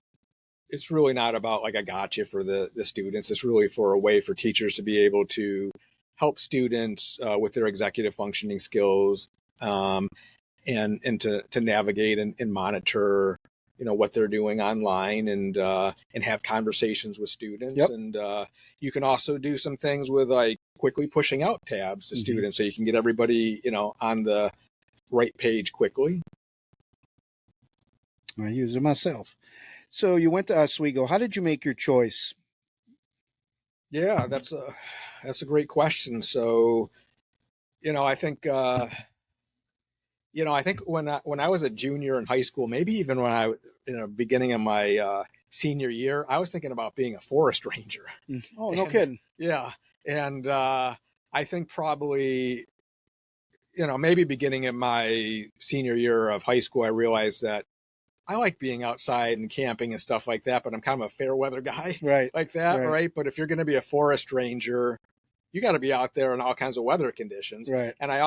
Speaker 3: It's really not about like a gotcha for the students. It's really for a way for teachers to be able to help students with their executive functioning skills, and to navigate and monitor what they're doing online, and have conversations with students.
Speaker 2: Yep.
Speaker 3: And you can also do some things with like quickly pushing out tabs to students, so you can get everybody on the right page quickly.
Speaker 2: I use it myself. So you went to Oswego. How did you make your choice?
Speaker 3: Yeah, that's a great question. So I think when I was a junior in high school, maybe even when I beginning of my senior year, I was thinking about being a forest ranger.
Speaker 2: Oh, no kidding.
Speaker 3: Yeah. And I think probably, maybe beginning of my senior year of high school, I realized that I like being outside and camping and stuff like that, but I'm kind of a fair weather guy,
Speaker 2: Right.
Speaker 3: like that, right? But if you're going to be a forest ranger, you got to be out there in all kinds of weather conditions.
Speaker 2: Right.
Speaker 3: And I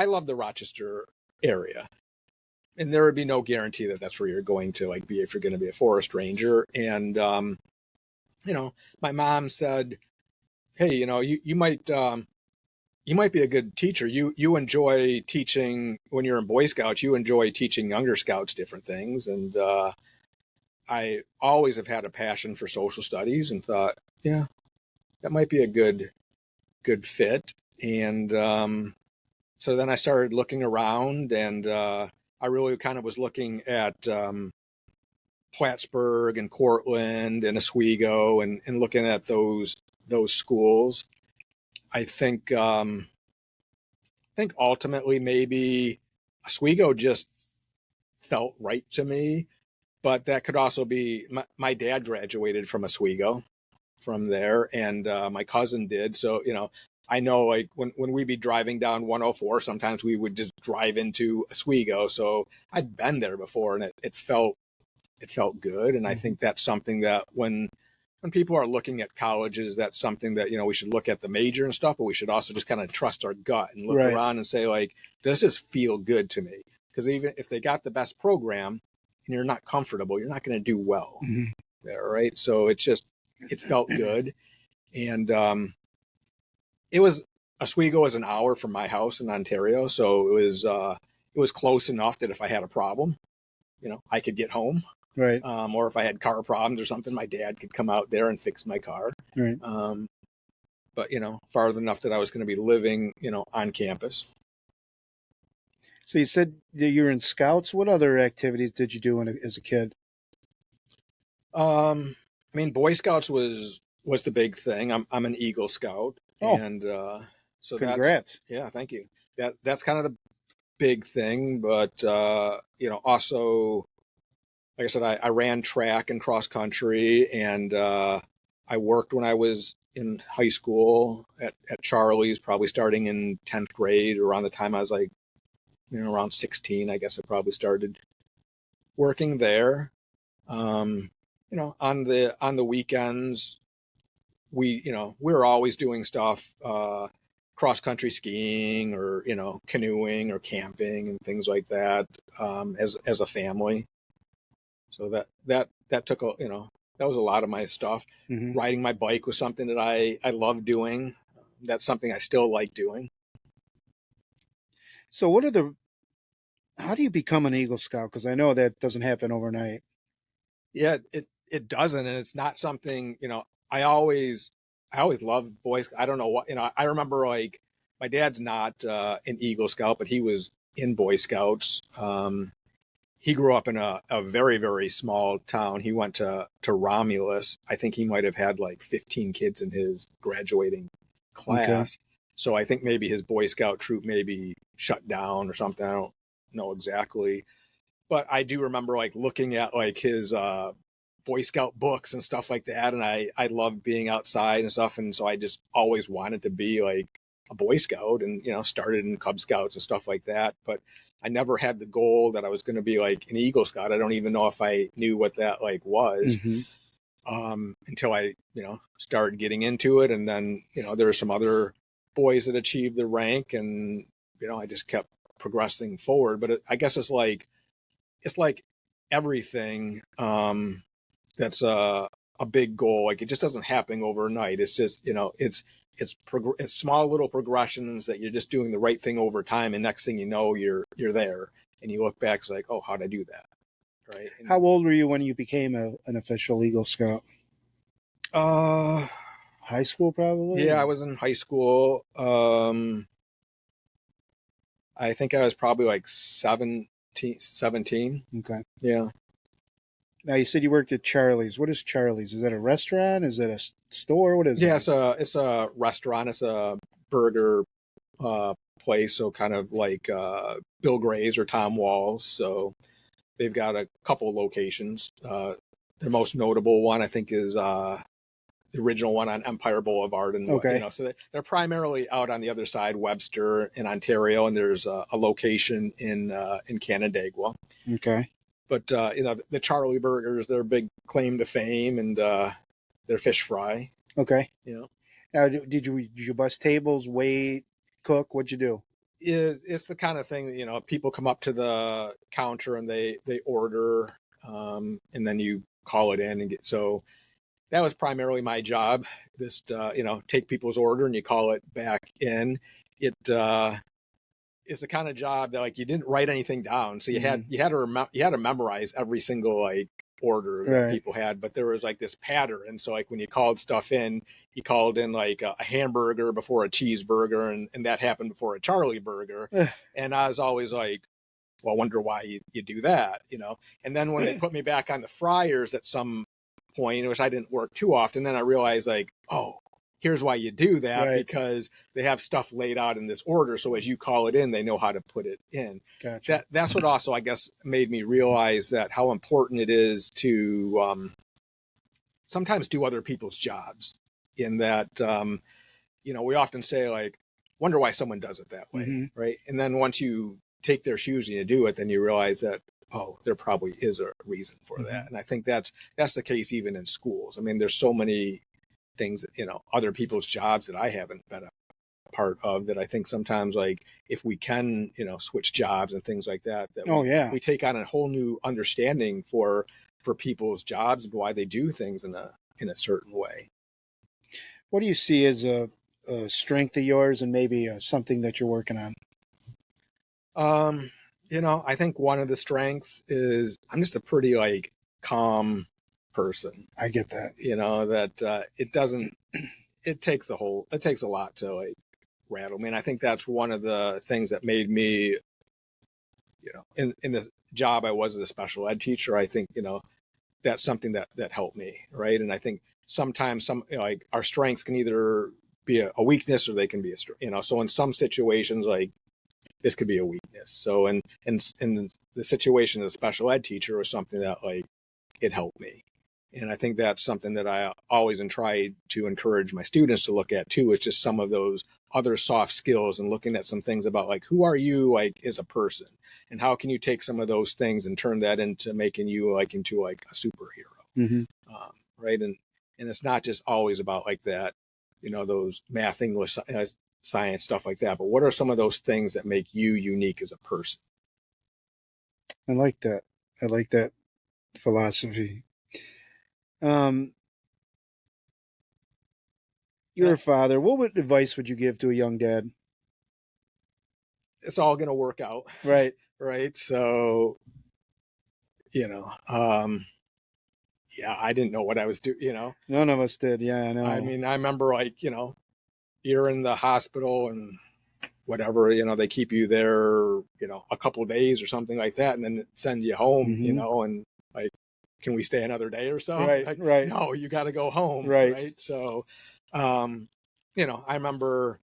Speaker 3: love the Rochester area, and there would be no guarantee that that's where you're going to like be if you're going to be a forest ranger. And my mom said, "Hey, you might be a good teacher. You enjoy teaching when you're in Boy Scouts. You enjoy teaching younger scouts different things." And I always have had a passion for social studies, and thought, yeah, that might be a good fit. And so then I started looking around, and I really kind of was looking at Plattsburgh and Cortland and Oswego, and looking at those schools. I think ultimately maybe Oswego just felt right to me, but that could also be my dad graduated from Oswego from there, and my cousin did. So I know like when we'd be driving down 104, sometimes we would just drive into Oswego. So I'd been there before, and it felt good. And I think that's something that when people are looking at colleges, that's something that we should look at the major and stuff, but we should also just kind of trust our gut and look around and say, like, does this feel good to me? Because even if they got the best program and you're not comfortable, you're not going to do well there, right? So it felt good. And Oswego was an hour from my house in Ontario, so it was close enough that if I had a problem, I could get home.
Speaker 2: Right.
Speaker 3: Or if I had car problems or something, my dad could come out there and fix my car.
Speaker 2: Right.
Speaker 3: But farther enough that I was going to be living, on campus.
Speaker 2: So you said that you're in Scouts. What other activities did you do as a kid?
Speaker 3: I mean, Boy Scouts was the big thing. I'm an Eagle Scout, and so
Speaker 2: congrats.
Speaker 3: Yeah, thank you. That's kind of the big thing, but also, like I said, I ran track and cross country, and I worked when I was in high school at Charlie's, probably starting in 10th grade, around the time I was like, around 16, I guess I probably started working there. On the weekends, we were always doing stuff, cross country skiing, or canoeing or camping and things like that, as a family. So that took that was a lot of my stuff. Riding my bike was something that I love doing. That's something I still like doing.
Speaker 2: So how do you become an Eagle Scout? Because I know that doesn't happen overnight.
Speaker 3: Yeah, it doesn't, and it's not something I always loved boys. I don't know what, I remember like my dad's not an Eagle Scout, but he was in Boy Scouts. He grew up in a very, very small town. He went to Romulus. I think he might have had like 15 kids in his graduating class.
Speaker 2: Okay.
Speaker 3: So I think maybe his Boy Scout troop maybe shut down or something. I don't know exactly. But I do remember like looking at like his Boy Scout books and stuff like that. And I loved being outside and stuff. And so I just always wanted to be like a Boy Scout and, started in Cub Scouts and stuff like that. But I never had the goal that I was going to be like an Eagle Scout. I don't even know if I knew what that like was until I, started getting into it. And then, there were some other boys that achieved the rank and, I just kept progressing forward. But I guess it's like everything that's a big goal. Like it just doesn't happen overnight. It's just, it's small little progressions that you're just doing the right thing over time. And next thing you know, you're there and you look back, it's like, oh, how'd I do that? Right. And,
Speaker 2: How old were you when you became an official Eagle Scout? High school, probably?
Speaker 3: Yeah, I was in high school. I think I was probably like 17.
Speaker 2: Okay.
Speaker 3: Yeah.
Speaker 2: Now you said you worked at Charlie's. What is Charlie's? Is that a restaurant? Is that a store? What is it?
Speaker 3: Yeah, it's a restaurant. It's a burger place. So kind of like Bill Gray's or Tom Wall's. So they've got a couple of locations. Their most notable one, I think, is the original one on Empire Boulevard. And,
Speaker 2: Okay.
Speaker 3: So they're primarily out on the other side, Webster in Ontario. And there's a location in Canandaigua.
Speaker 2: Okay.
Speaker 3: But, the Charlie burgers, their big claim to fame and their fish fry.
Speaker 2: Okay. Now, did you bust tables, wait, cook? What'd you do?
Speaker 3: It's the kind of thing that, people come up to the counter and they order and then you call it in and get. So that was primarily my job. Just, take people's order and you call it back in. It's the kind of job that like you didn't write anything down, so you had to memorize every single like order that people had. But there was like this pattern, and so like when you called stuff in, you called in like a hamburger before a cheeseburger, and that happened before a Charlie burger. And I was always like, well, I wonder why you do that, And then when they put me back on the fryers at some point, which I didn't work too often, then I realized like, oh, here's why you do that, because they have stuff laid out in this order. So as you call it in, they know how to put it in.
Speaker 2: Gotcha.
Speaker 3: That's what also, I guess, made me realize that how important it is to sometimes do other people's jobs in that, we often say like, wonder why someone does it that way. Right. And then once you take their shoes and you do it, then you realize that, oh, there probably is a reason for that. And I think that's the case even in schools. I mean, there's so many things, other people's jobs that I haven't been a part of that I think sometimes like if we can, switch jobs and things like that, we take on a whole new understanding for people's jobs and why they do things in a certain way.
Speaker 2: What do you see as a strength of yours and maybe something that you're working on?
Speaker 3: I think one of the strengths is I'm just a pretty like calm person.
Speaker 2: I get that.
Speaker 3: That it takes a lot to like rattle me. And I think that's one of the things that made me, in the job I was as a special ed teacher, I think, that's something that helped me. Right. And I think sometimes like our strengths can either be a weakness or they can be a strength, so in some situations, like this could be a weakness. So in the situation as a special ed teacher was something that like it helped me. And I think that's something that I always try to encourage my students to look at too, is just some of those other soft skills and looking at some things about like, who are you like as a person and how can you take some of those things and turn that into making you like into like a superhero. Right. And it's not just always about like that, those math, English, science, stuff like that. But what are some of those things that make you unique as a person?
Speaker 2: I like that. I like that philosophy. You're a father. What advice would you give to a young dad?
Speaker 3: It's all going to work out.
Speaker 2: Right.
Speaker 3: Right. So, yeah, I didn't know what I was doing, you know.
Speaker 2: None of us did. Yeah, I know.
Speaker 3: I mean, I remember like, you know, you're in the hospital and whatever, you know, they keep you there, you know, a couple of days or something like that, and then send you home, you know, and like, can we stay another day or so?
Speaker 2: Right,
Speaker 3: Like,
Speaker 2: right.
Speaker 3: no, you got to go home,
Speaker 2: Right.
Speaker 3: right? So, you know, I remember,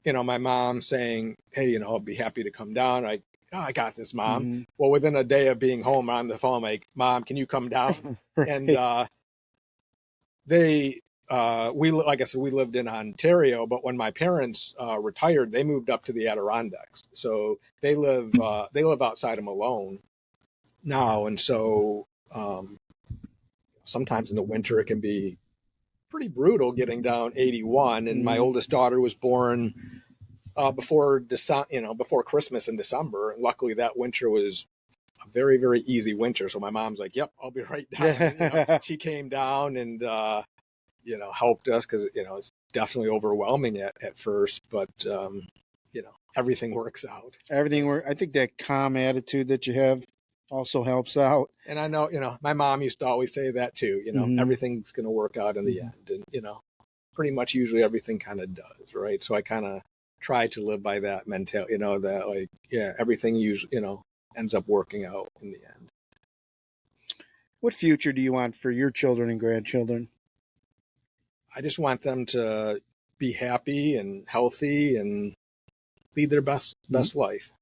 Speaker 3: you know, my mom saying, "Hey, you know, I'll be happy to come down." Like, oh, I got this, Mom. Well, within a day of being home on the phone, I'm like, Mom, can you come down?
Speaker 2: Right.
Speaker 3: And they like I said, we lived in Ontario, but when my parents retired, they moved up to the Adirondacks. So they live outside of Malone now, and so sometimes in the winter it can be pretty brutal getting down 81. And my oldest daughter was born before before Christmas in December, and luckily that winter was a very, very easy winter. So my mom's like, "Yep, I'll be right down." And, you know, she came down and you know, helped us because, you know, it's definitely overwhelming at first, but you know, everything works out.
Speaker 2: I think that calm attitude that you have also helps out.
Speaker 3: And I know, you know, my mom used to always say that too, you know, everything's going to work out in the end. And, you know, pretty much usually everything kind of does, right? So I kind of try to live by that mentality, you know, that like, yeah, everything usually, you know, ends up working out in the end.
Speaker 2: What future do you want for your children and grandchildren?
Speaker 3: I just want them to be happy and healthy and lead their best life.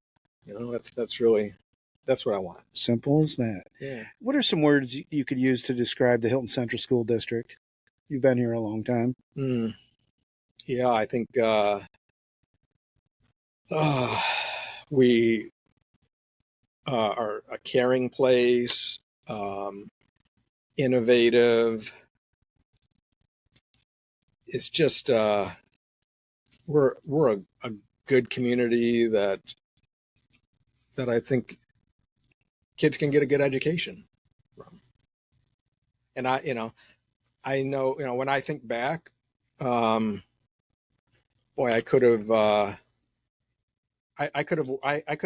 Speaker 3: You know, that's what I want.
Speaker 2: Simple as that.
Speaker 3: Yeah.
Speaker 2: What are some words you could use to describe the Hilton Central School District? You've been here a long time.
Speaker 3: Yeah, I think we are a caring place, innovative. It's just we're a good community that I think kids can get a good education from. And I know, when I think back, boy, I could have I could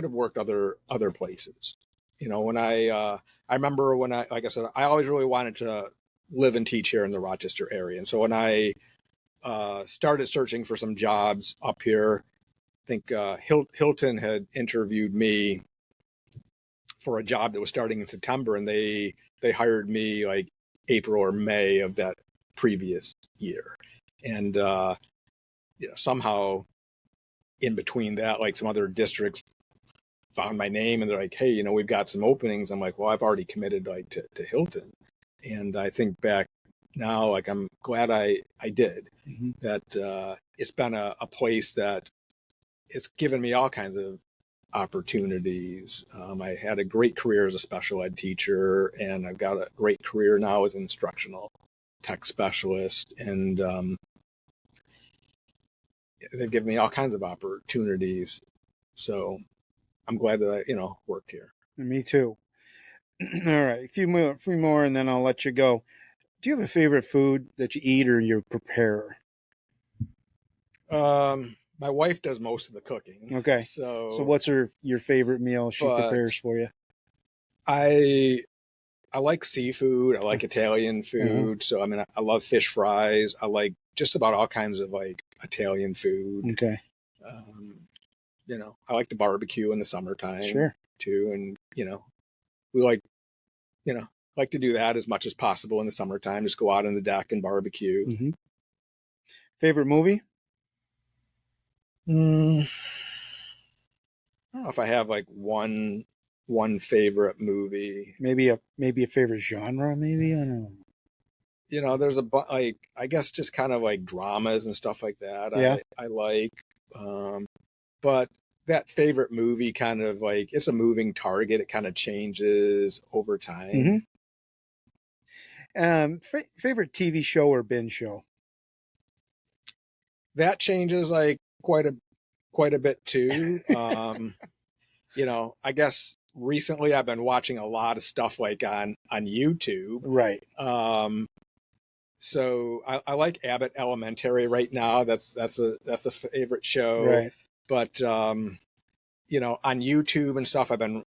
Speaker 3: have worked other places. You know, when I remember when like I said, I always really wanted to live and teach here in the Rochester area. And so when I started searching for some jobs up here, I think Hilton had interviewed me for a job that was starting in September, and they hired me like April or May of that previous year. And you know, somehow in between that, like some other districts found my name and they're like, "Hey, you know, we've got some openings." I'm like, "Well, I've already committed like to Hilton." And I think back now, like I'm glad I did. That it's been a place that it's given me all kinds of opportunities. I had a great career as a special ed teacher, and I've got a great career now as an instructional tech specialist. And they've given me all kinds of opportunities. So I'm glad that I, you know, worked here.
Speaker 2: Me too. All right, a few more, and then I'll let you go. Do you have a favorite food that you eat or you prepare?
Speaker 3: My wife does most of the cooking.
Speaker 2: Okay.
Speaker 3: So
Speaker 2: what's your favorite meal she prepares for you?
Speaker 3: I like seafood. I like Italian food. So I mean, I love fish fries. I like just about all kinds of like Italian food.
Speaker 2: Okay.
Speaker 3: You know, I like to barbecue in the summertime.
Speaker 2: Sure.
Speaker 3: Too, and you know, we like to do that as much as possible in the summertime. Just go out on the deck and barbecue.
Speaker 2: Favorite movie?
Speaker 3: I don't know if I have like one favorite movie.
Speaker 2: Maybe a favorite genre. Maybe, I don't know.
Speaker 3: You know, there's like, I guess just kind of like dramas and stuff like that.
Speaker 2: Yeah.
Speaker 3: I like, but that favorite movie kind of like, it's a moving target. It kind of changes over time.
Speaker 2: Favorite TV show or binge show?
Speaker 3: That changes like quite a bit too. You know, I guess recently I've been watching a lot of stuff like on YouTube.
Speaker 2: Right.
Speaker 3: So I like Abbott Elementary right now. That's a favorite show.
Speaker 2: Right.
Speaker 3: But you know, on YouTube and stuff, I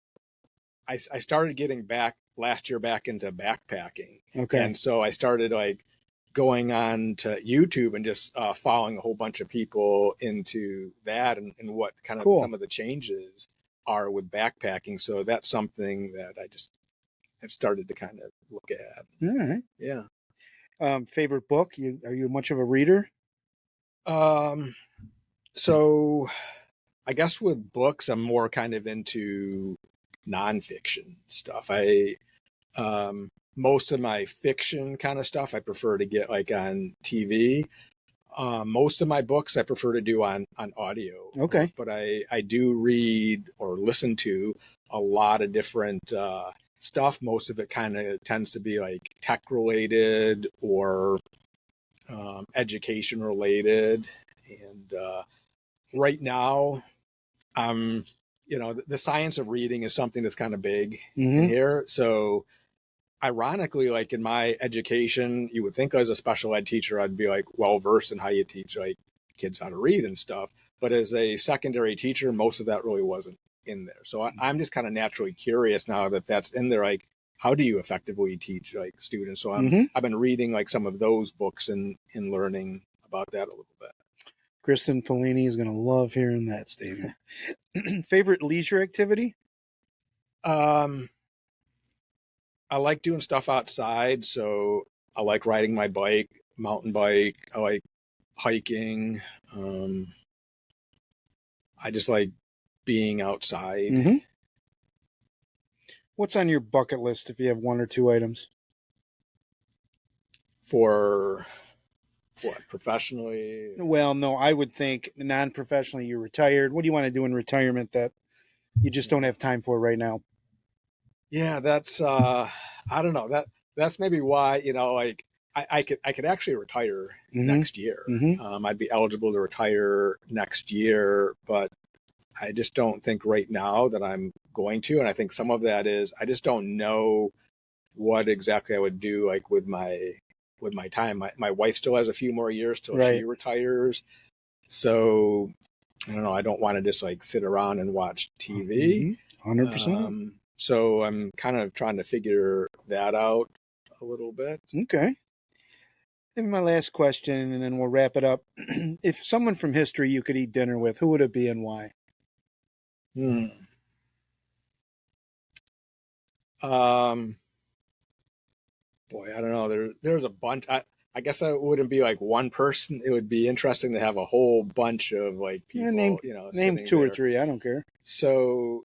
Speaker 3: started getting back last year back into backpacking.
Speaker 2: Okay.
Speaker 3: And so I started like going on to YouTube and just following a whole bunch of people into that and what kind of
Speaker 2: Cool.
Speaker 3: some of the changes are with backpacking. So that's something that I just have started to kind of look at.
Speaker 2: All right.
Speaker 3: Yeah.
Speaker 2: Favorite book? Are you much of a reader?
Speaker 3: So I guess with books, I'm more kind of into nonfiction stuff. Most of my fiction kind of stuff I prefer to get like on TV. Most of my books I prefer to do on audio.
Speaker 2: Okay.
Speaker 3: But I do read or listen to a lot of different stuff. Most of it kind of tends to be like tech related or education related. And right now, the science of reading is something that's kind of big in here. So ironically, like in my education, you would think as a special ed teacher, I'd be like well versed in how you teach like kids how to read and stuff. But as a secondary teacher, most of that really wasn't in there. So I'm just kind of naturally curious now that that's in there. Like, how do you effectively teach like students? So I've been reading like some of those books and learning about that a little bit.
Speaker 2: Kristen Polini is going to love hearing that statement. Favorite leisure activity?
Speaker 3: I like doing stuff outside. So I like riding my bike, mountain bike. I like hiking. I just like being outside.
Speaker 2: What's on your bucket list if you have one or two items?
Speaker 3: For what, professionally?
Speaker 2: Well, no, I would think non-professionally you're retired. What do you want to do in retirement that you just don't have time for right now?
Speaker 3: Yeah, that's I don't know. That's maybe why, like I could actually retire next year. I'd be eligible to retire next year, but I just don't think right now that I'm going to. And I think some of that is I just don't know what exactly I would do like with my time. My wife still has a few more years till she retires. So I don't know. I don't want to just like sit around and watch TV.
Speaker 2: 100%.
Speaker 3: So I'm kind of trying to figure that out a little bit.
Speaker 2: Okay. And my last question, and then we'll wrap it up. If someone from history you could eat dinner with, who would it be and why?
Speaker 3: Boy, I don't know. There's a bunch. I guess it wouldn't be like one person. It would be interesting to have a whole bunch of like people.
Speaker 2: Name two
Speaker 3: there.
Speaker 2: or three. I don't care.
Speaker 3: So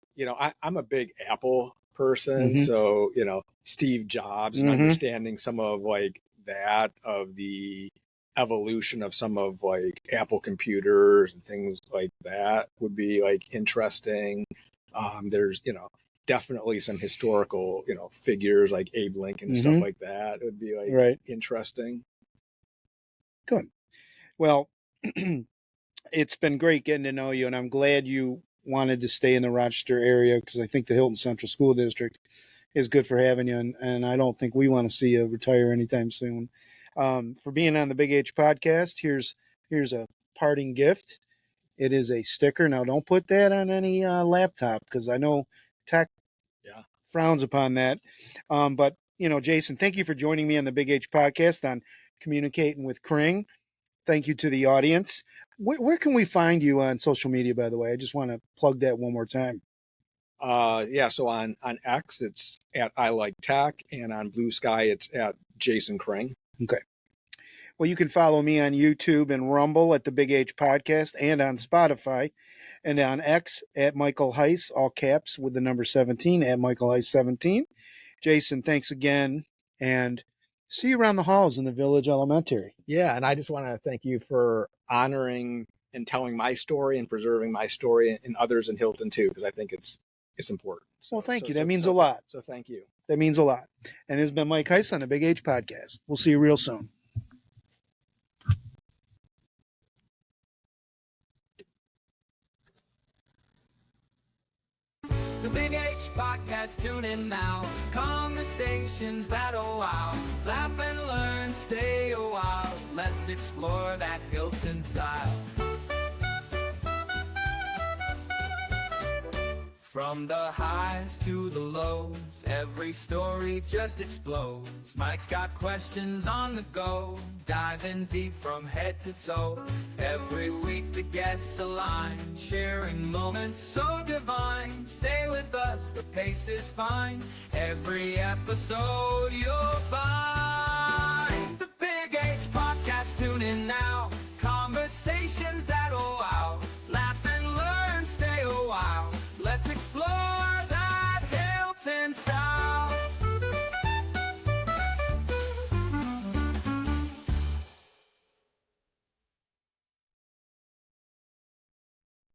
Speaker 3: I'm a big Apple person. So Steve Jobs and understanding some of like that of the evolution of some of like Apple computers and things like that would be like interesting. There's definitely some historical figures like Abe Lincoln and stuff like that. It would be like interesting.
Speaker 2: Good. Well, it's been great getting to know you, and I'm glad you wanted to stay in the Rochester area because I think the Hilton Central School District is good for having you, and I don't think we want to see you retire anytime soon. For being on the Big H podcast, here's a parting gift. It is a sticker. Now, don't put that on any laptop because I know tech frowns upon that. But Jason, thank you for joining me on the Big H podcast on Communicating with Cring. Thank you to the audience. Where can we find you on social media, by the way? I just want to plug that one more time.
Speaker 3: So on X, it's at I Like Tech, and on Blue Sky, it's at Jason Cring.
Speaker 2: Okay. Well, you can follow me on YouTube and Rumble at the Big H Podcast and on Spotify, and on X at Michael Heiss, all caps with the number 17 at Michael Heiss 17. Jason, thanks again, and see you around the halls in the Village Elementary.
Speaker 3: Yeah, and I just want to thank you for honoring and telling my story and preserving my story and others in Hilton too, because I think it's important.
Speaker 2: Well, thank you. That means a lot.
Speaker 3: So thank you.
Speaker 2: That means a lot. And this has been Mike Heiss on the Big H Podcast. We'll see you real soon.
Speaker 1: The Big H Podcast, tune in now. Conversations that'll wow. Laugh and learn, stay a while. Let's explore that Hilton style. From the highs to the lows, every story just explodes. Mike's got questions on the go, diving deep from head to toe. Every week the guests align, sharing moments so divine. Stay with us, the pace is fine. Every episode you'll find. The Big H Podcast, tune in now. Conversations that'll wow. Laugh and learn, stay a while. Let's explore that Hilton style.